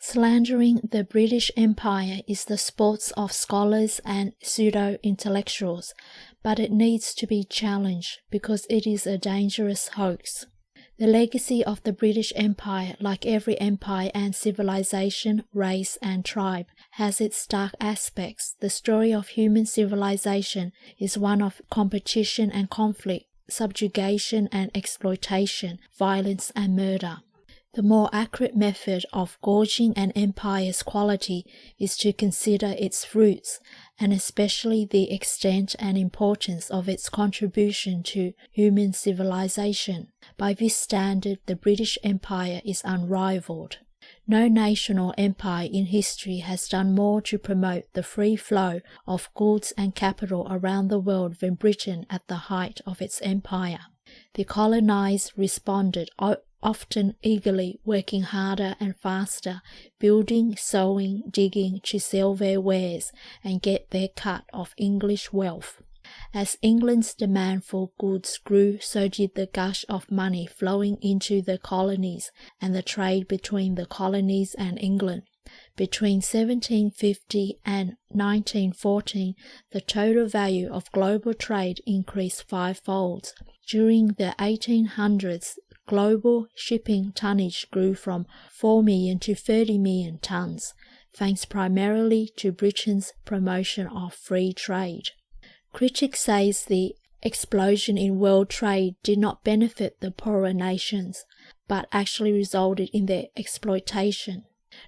Slandering the British Empire is the sports of scholars and pseudo-intellectuals, but it needs to be challenged because it is a dangerous hoax. The legacy of the British Empire, like every empire and civilization, race and tribe, has its dark aspects. The story of human civilization is one of competition and conflict, subjugation and exploitation, violence and murder. The more accurate method of gauging an empire's quality is to consider its fruits, and especially the extent and importance of its contribution to human civilization. By this standard, the British Empire is unrivaled. No nation or empire in history has done more to promote the free flow of goods and capital around the world than Britain at the height of its empire. The colonized responded often eagerly, working harder and faster, building, sowing, digging to sell their wares and get their cut of English wealth. As England's demand for goods grew, so did the gush of money flowing into the colonies and the trade between the colonies and England. Between 1750 and 1914, the total value of global trade increased fivefold. During the 1800s, global shipping tonnage grew from 4 million to 30 million tons, thanks primarily to Britain's promotion of free trade. Critics say the explosion in world trade did not benefit the poorer nations, but actually resulted in their exploitation.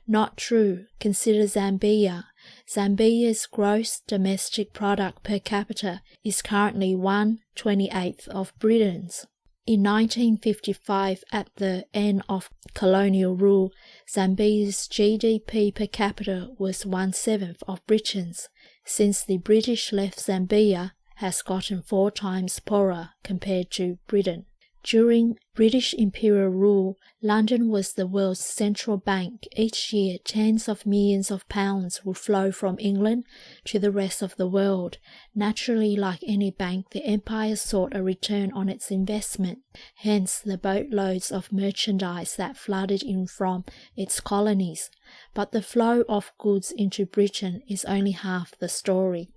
Not true. Consider Zambia. Zambia's gross domestic product per capita is currently 1/28 of Britain's. In 1955, at the end of colonial rule, Zambia's GDP per capita was 1/7 of Britain's. Since the British left, Zambia has gotten 4 times poorer compared to Britain. During British imperial rule, London was the world's central bank. Each year, tens of millions of pounds would flow from England to the rest of the world. Naturally, like any bank, the empire sought a return on its investment, hence the boatloads of merchandise that flooded in from its colonies. But the flow of goods into Britain is only half the story.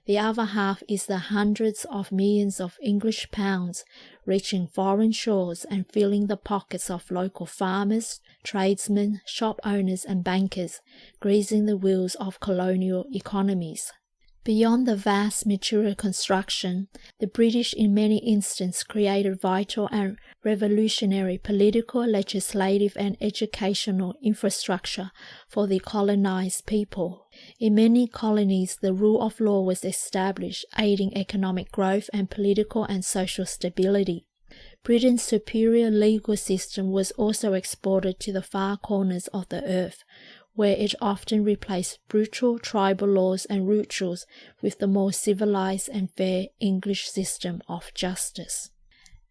The other half is the hundreds of millions of English pounds reaching foreign shores and filling the pockets of local farmers, tradesmen, shop owners and bankers, greasing the wheels of colonial economies. Beyond the vast material construction, the British in many instances created vital and revolutionary political, legislative and educational infrastructure for the colonized people. In many colonies, the rule of law was established, aiding economic growth and political and social stability. Britain's superior legal system was also exported to the far corners of the earth, where it often replaced brutal tribal laws and rituals with the more civilized and fair English system of justice.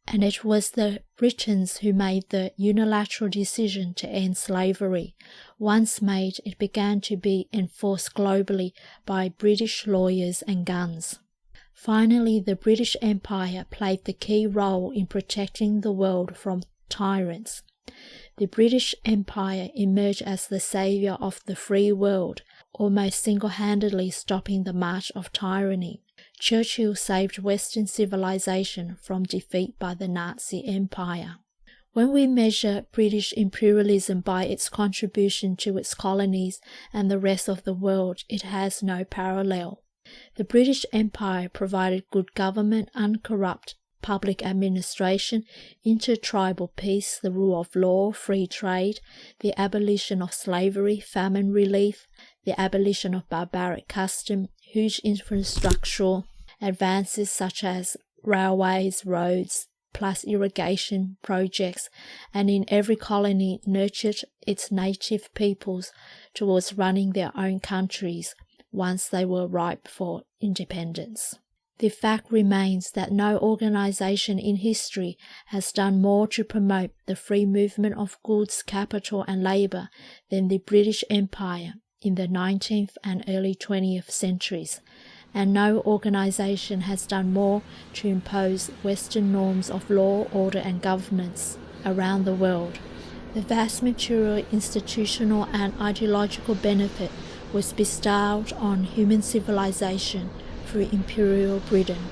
And it was the Britons who made the unilateral decision to end slavery. Once made, it began to be enforced globally by British lawyers and guns. Finally, the British Empire played the key role in protecting the world from tyrants. The British Empire emerged as the saviour of the free world, almost single-handedly stopping the march of tyranny. Churchill saved Western civilization from defeat by the Nazi Empire. When we measure British imperialism by its contribution to its colonies and the rest of the world, it has no parallel. The British Empire provided good government, uncorrupt public administration, intertribal peace, the rule of law, free trade, the abolition of slavery, famine relief, the abolition of barbaric custom, huge infrastructural advances such as railways, roads, plus irrigation projects, and in every colony nurtured its native peoples towards running their own countries once they were ripe for independence. The fact remains that no organization in history has done more to promote the free movement of goods, capital and labor than the British Empire in the 19th and early 20th centuries, and no organization has done more to impose Western norms of law, order and governance around the world. The vast material, institutional, and ideological benefit was bestowed on human civilization through Imperial Britain.